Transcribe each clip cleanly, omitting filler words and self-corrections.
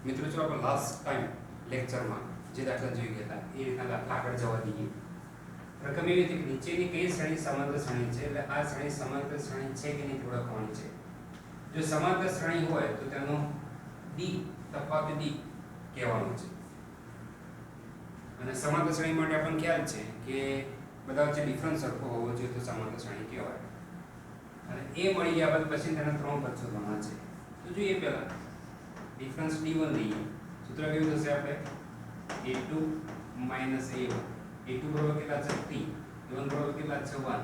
મિત્રો જો આપણે લાસ્ટ ટાઈમ લેક્ચરમાં જે દાખલા જોઈ ગયા હતા એ રીતના દાખલા આગળ જવા દઈએ. રકમ એવી હતી કે નીચેની કઈ શ્રેણી સમાંતર શ્રેણી છે, એટલે આ શ્રેણી સમાંતર શ્રેણી છે કે નહીં ઓળખવાની છે. જો સમાંતર શ્રેણી હોય તો તેનો ડી તફાવત ડી કહેવાનું છે. અને સમાંતર શ્રેણી માટે આપણને ખ્યાલ છે કે બધા વચ્ચે ડિફરન્સ સરખો હોવો જોઈએ તો સમાંતર શ્રેણી કહેવાય. અને એ મળી ગયા બાદ પછી તેના ત્રણ પદ શોધવાના છે. તો જોઈએ પહેલા ડિફરન્સ d1 લઈએ. સૂત્ર કેવું થશે આપણે a2 a1. a2 બરાબર કેટલા છે 3, a1 બરાબર કેટલા છે 1.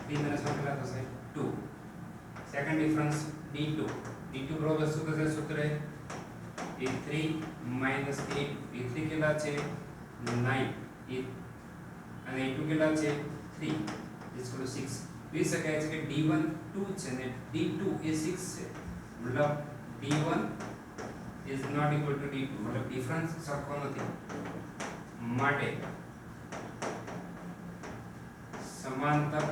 3 1 કેટલા થશે 2. સેકન્ડ ડિફરન્સ d2 બરાબર શું થશે સૂત્ર a3 a2. a3 કેટલા છે 9 અને a2 કેટલા છે 3 6. કહી શકાય છે કે d1 2 છે ને d2 એ 6 છે. મતલબ d1 is not equal to d2, मतलब डिफरेंस સરખો નથી માટે સમાંતર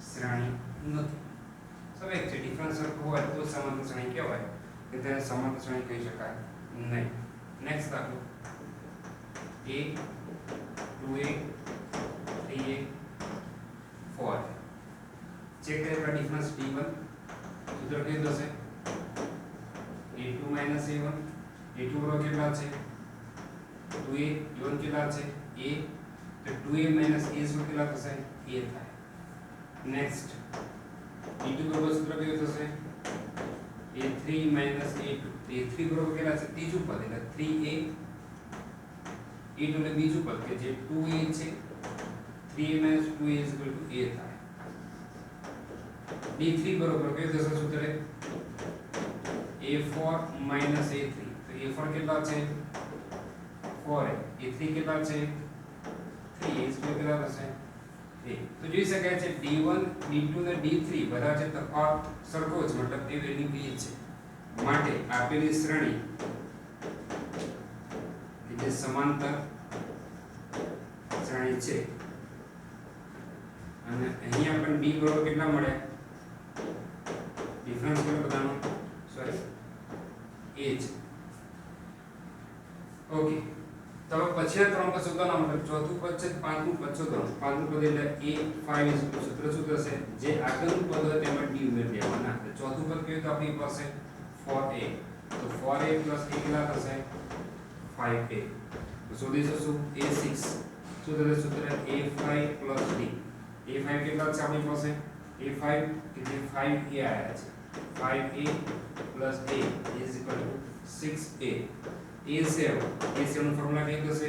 શ્રેણી નથી. સ્વાભાવિક છે ડિફરન્સ સરખો હોય તો સમાંતર શ્રેણી કહેવાય, કે તેને સમાંતર શ્રેણી કહી શકાય નહીં. નેક્સ્ટ દાખલો a 2a 3a 4. ચેક કરીએ ડિફરન્સ d1 સૂત્ર કેવું થશે a2 a1. a2 બરાબર કેટલા છે 2a. a1 કેટલા છે a. તો 2a a શું કેટલા થશે a થાય. નેક્સ્ટ d2 બરાબર સૂત્ર કેવું થશે a3 a2. a3 બરાબર કેટલા છે ત્રીજું પદ એટલે 3a. a2 એટલે બીજું પદ કે જે 2a છે. 3a 2a a થાય. d3 બરાબર કેવું થશે સૂત્ર a4 a3. તો a4 કેટલા છે 4a. a3 કેટલા છે 3a કેટલા થશે 3. તો જોઈ શકાય છે d1 d2 અને d3 બધા છે તફાવત સરખો છે, મતલબ તે વેલ્યુ b છે. માટે આપેલી શ્રેણી કે જે સમાંતર શ્રેણી છે અને અહીંયા પણ b બરાબર કેટલા મળે ડિફરન્સ કેટલો બધાનો સોરી a છે. ઓકે, તો પછી ત્રણ પદ શોધવાના, મતલબ ચોથું પદ છે પાંચમું પદ શોધવાનું. પાંચમું પદ એટલે a5 સૂત્ર શું થશે જે આગળનું પદ હોય તેમાં d ઉમેરી દેવાના. ચોથું પદ કેવું તો આપણી પાસે 4a. તો 4a a કેટલા થશે 5a. તો શોધીશું શું a6 શું થશે સૂત્ર a5 d. a5 કેટલા છે આપણી પાસે a5 કે જે 5a આયા છે 5a plus a is equal to 6a. a7 નું ફોર્મ્યુલા કઈ થશે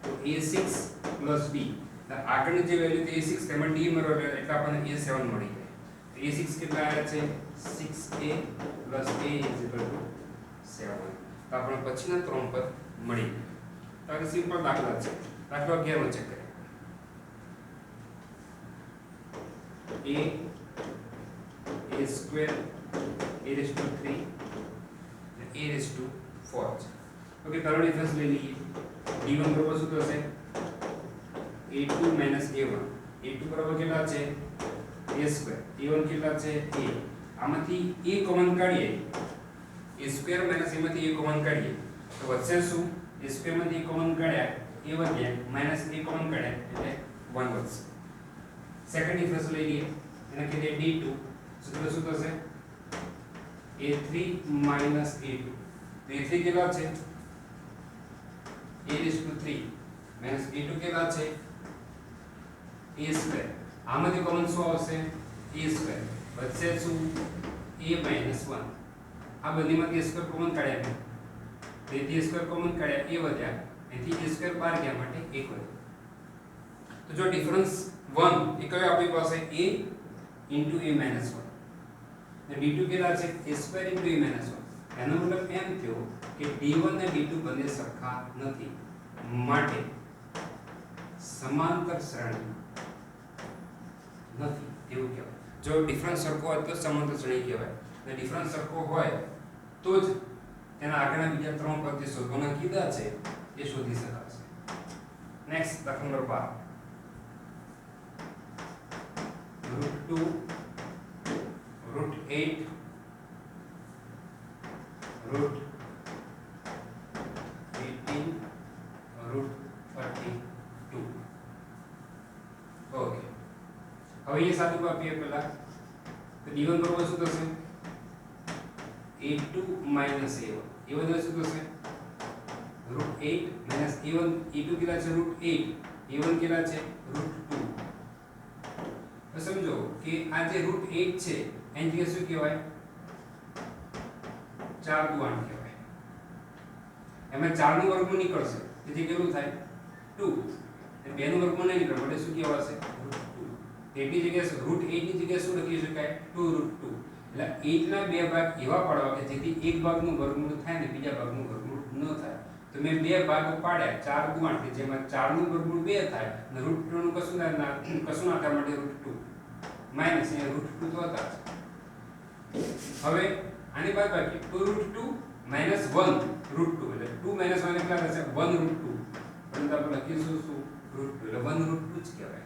તો a6 plus d. આગળની જે વેલ્યુ છે a6 તેમાં d મળ્યો એટલે આપણને a7 મળી જાય. તો a6 કેટલા આવ્યા છે 6a plus a is equal to 7. તો આપણે પછીના ત્રણ પદ મળી ગયા. તો આ સિમ્પલ દાખલા છે. દાખલો 11 નો ચેક કરીએ. a square a raised to 3 and a raised to 4 છે. ઓકે, પહેલો ડિફરન્સ લઈ લઈએ. d1 બરાબર શું થશે a2 a1. a2 બરાબર કેટલા છે a સ્ક્વેર. a1 કેટલા છે a. આમાંથી a કોમન કાઢીએ a સ્ક્વેર માઈનસ a માંથી a કોમન કાઢીએ તો વધશે શું a સ્ક્વેર માંથી a કોમન કાઢ્યા a વધ્યા માઈનસ a કોમન કાઢ્યા એટલે 1 વધશે. સેકન્ડ ડિફરન્સ લઈ લઈએ. એને કહીએ d2 સૂત્ર શું થશે a3 a2. તો a3 કેટલા છે a raised to 3 minus a2 કેટલા છે a સ્ક્વેર. આમાંથી કોમન શું આવશે a સ્ક્વેર. વધશે શું a 1. આ બંનેમાંથી a સ્ક્વેર કોમન કાઢ્યા તો a સ્ક્વેર કોમન કાઢ્યા a વધ્યા એથી a સ્ક્વેર બહાર ગયા માટે 1 વધ્યો. તો જો ડિફરન્સ 1 એ કયો આપણી પાસે a into a minus 1. ને d2 કેટલા છે a square into a minus 1. એનો મતલબ એમ થયો કે d1 અને d2 બંને સરખા નથી માટે સમાંતર શ્રેણી નથી એવું કહેવાય. જો ડિફરન્સ સરખો હોય તો સમાંતર શ્રેણી કહેવાય, અને ડિફરન્સ સરખો હોય તો જ તેના આગળના બીજા ત્રણ પદ જે શોધવાના કીધા છે એ શોધી શકાશે. નેક્સ્ટ દાખલા નંબર 12 √2 √8 રૂટ 18 રૂટ 32. ઓકે, હવે એ સાદું આપીએ પહેલા તો d1 બરોબર શું થશે a2 a1. a1 શું થશે રૂટ 8 માઈનસ a1. a2 કેટલા છે રૂટ 8, a1 કેટલા છે રૂટ 2. તો સમજો કે આ જે રૂટ 8 છે એની જગ્યાએ શું કહેવાય 4 દુ 8 કહેવાય. એમાં 4 નું વર્ગમૂળ નીકળશે તેથી કેટલું થાય 2. અને 2 નું વર્ગમૂળ નહીં નીકળે એટલે શું કહેવાશે રૂટ 2. તેની જગ્યાએ રૂટ 8 ની જગ્યાએ શું લખી શકાય 2 રૂટ 2. એટલે 8 ના બે ભાગ એવા પાડવા કે જેથી એક ભાગનું વર્ગમૂળ થાય ને બીજા ભાગનું વર્ગમૂળ ન થાય. તો મેં બે ભાગ પાડ્યા 4 દુ 8 કે જેમાં 4 નું વર્ગમૂળ 2 થાય અને રૂટ 2 નું કશું ના થાય માટે રૂટ 2 માઈનસ અહીંયા રૂટ 2 તો હતા. હવે આની બાદ બાકી 2 રૂટ 2 માઈનસ 1 રૂટ 2 એટલે 2 માઈનસ 1 કેટલા થશે 1 રૂટ 2. પરંતુ આપણે લખીશું શું રૂટ 2 એટલે 1 રૂટ 2 જ કહેવાય.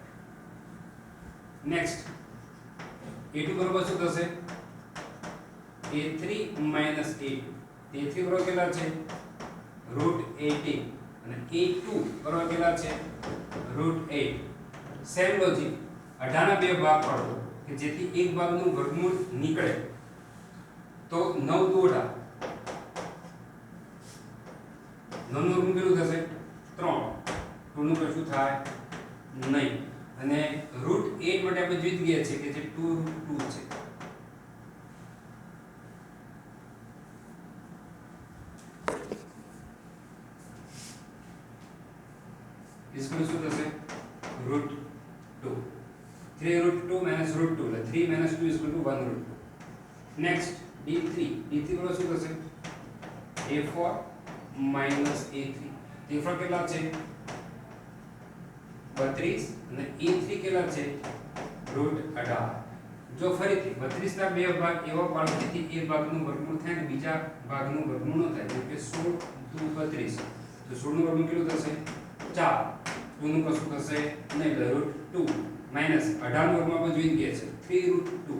નેક્સ્ટ a2 બરોબર શું થશે a3 માઈનસ a2. a3 બરોબર કેટલા છે રૂટ 18 અને a2 બરોબર કેટલા છે રૂટ 8. સેમ લોજિક 18 ના બે ભાગ પાડો કે જેથી એક ભાગનું વર્ગમૂળ નીકળે તો 9 દુ 18. 9 નું વર્ગમૂળ કેટલું થશે 3. 2 નું કશું થાય નહીં અને રૂટ 8 માટે આપણે જીત ગયા છે કે જે 2 રૂટ 2 છે. इसमें શું થશે રૂટ 2. 3 રૂટ 2 માઈનસ રૂટ 2 એટલે 3 માઈનસ 2 1 રૂટ 2. નેક્સ્ટ d3 બરોબર શું થશે a4 માઈનસ a3. a4 કેટલા છે 32 અને a3 કેટલા છે રૂટ 18. જો ફરીથી 32 ના બે ભાગ એવા પાડો જેથી એક ભાગનું વર્ગમૂળ થાય ને બીજા ભાગનું વર્ગમૂળ ન થાય. જેમ કે 16 દુ 32 તો 16 નું વર્ગમૂળ કેટલું થશે 4. 2 નું કશું થશે નહીં એટલે રૂટ 2 માઈનસ 18 નું વર્ગમૂળ આપણે જોઈ ગયા છે 3 રૂટ 2.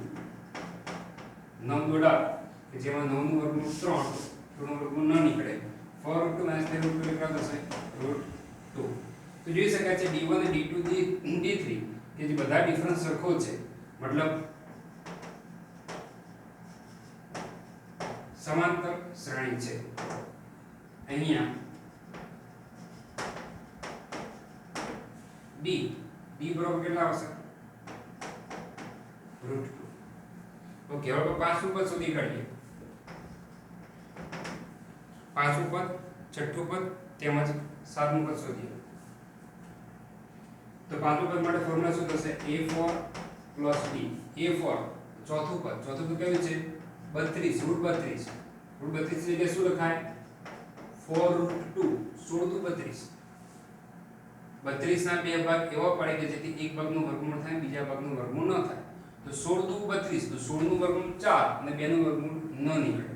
9 દુ 18 કે જેમાં 9 નું વર્ગમૂળ 3 2 નું વર્ગમૂળ ન નીકળે 4 રૂટ 2 માઈનસ 3 રૂટ 2 કેટલા થશે રૂટ 2. તો જોઈ શકાય છે d1 અને d2 d3 કે જે બધા ડિફરન્સ સરખો છે મતલબ સમાંતર શ્રેણી છે. અહીંયા d બરોબર કેટલા આવશે રૂટ 2. ઓકે, હવે પાંચમું પદ શોધી કાઢીએ. પાંચમું પદ, છઠ્ઠું પદ તેમજ સાતમું પદ શોધીએ. તો પાંચમું પદ માટે ફોર્મ્યુલા શું થશે a4 + d. a4 ચોથું પદ કયું છે 32 રૂટ 32. રૂટ 32 ની જગ્યાએ શું લખાય 4 રૂટ 2 16 દુ 32. 32 ના બે ભાગ એવા પડે કે જેથી એક ભાગનું વર્ગમૂળ થાય બીજા ભાગનું વર્ગમૂળ ન થાય. તો 16 દુ 32 તો 16 નું વર્ગમૂળ 4 અને 2 નું વર્ગમૂળ ન નીકળે.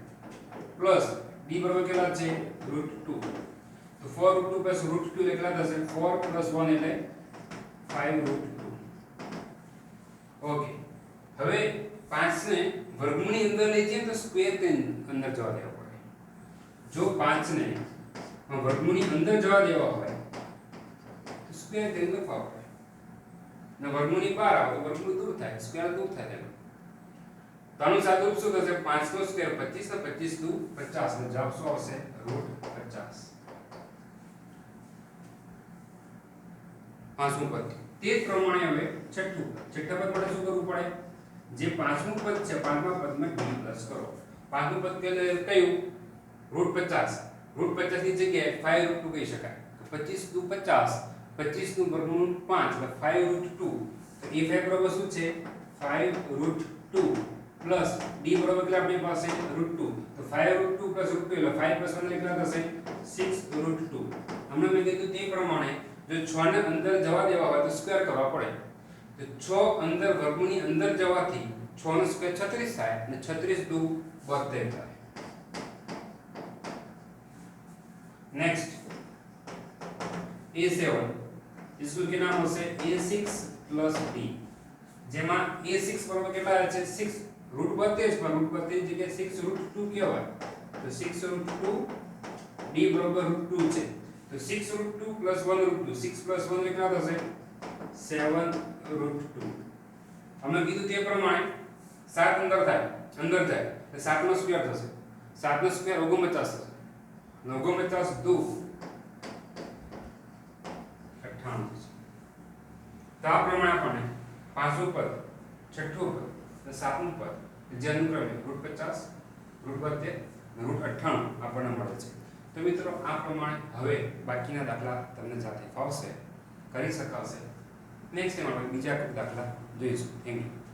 પ્લસ d બરાબર કેટલા છે રૂટ 2. તો 4 રૂટ 2 પ્લસ રૂટ 2 કેટલા થશે 4 પ્લસ 1 એટલે 5 રૂટ 2. ઓકે, હવે 5 ને વર્ગમૂળની અંદર લઈ જઈએ તો સ્ક્વેર ની અંદર જવા દેવા પડે. જો 5 ને વર્ગમૂળની અંદર જવા દેવા હોય તો સ્ક્વેર કરી લખવા પડે. ને વર્ગમૂળની બહાર આવે તો વર્ગમૂળ દૂર થાય, સ્ક્વેર દૂર થાય તેનો. તો આનું સાદું રૂપ શું થશે 5 નો સ્ક્વેર 25 ને 25 દુ 50 ને જવાબ શું આવશે રૂટ 50. પાંચમું પદ તે જ પ્રમાણે હવે છઠ્ઠું પદ. છઠ્ઠા પદ માટે શું કરવું પડે જે પાંચમું પદ છે પાંચમા પદમાં d પ્લસ કરો. પાંચમું પદ કયું રૂટ 50. રૂટ 50 ની જગ્યાએ 5 રૂટ 2 કહી શકાય. 25 દુ 50 25 નું વર્ગમૂળ 5 એટલે 5 રૂટ 2. તો a5 બરાબર શું છે 5 રૂટ 2 પ્લસ d બરાબર કેટલા આપણી પાસે રૂટ 2. તો 5 રૂટ 2 પ્લસ રૂટ 2 એટલે 5 પ્લસ 1 કેટલા થશે 6 રૂટ 2. હમણાં મેં કીધું તે પ્રમાણે જો 6 ને અંદર જવા દેવા હોય તો સ્ક્વેર કરવા પડે. તો 6 અંદર વર્ગમૂળની અંદર જવાથી 6 નો સ્ક્વેર 36 થાય અને 36 દુ 72 થાય. નેક્સ્ટ a7 इसको क्या नाम હશે a6 + d. જેમાં a6 બરાબર કેટલા આવે છે 6 રૂટ 32 પર રૂટ 32 ની જગ્યાએ 6 રૂટ 2 કહેવાય. તો 6√2 d બરોબર √2 છે તો 6√2 + 1√2 6 + 1 કેટલા થશે 7√2 અમે કીધું તે પ્રમાણે 7 અંદર જાય તો 7 નો સ્ક્વેર થશે 7 નો સ્ક્વેર 49 થશે 49 2 98 તો આ પ્રમાણે આપણને પાંચમું પદ છઠ્ઠું પદ અને સાતમું પદ જે અનુક્રમે √50 √72 અને √98 આપણને મળે છે તો મિત્રો આ પ્રમાણે હવે બાકીના દાખલા તમને જાતે ફાવશે કરી શકાશે નેક્સ્ટ ટાઈમ આપણે બીજા દાખલા જોઈશું થેન્ક યુ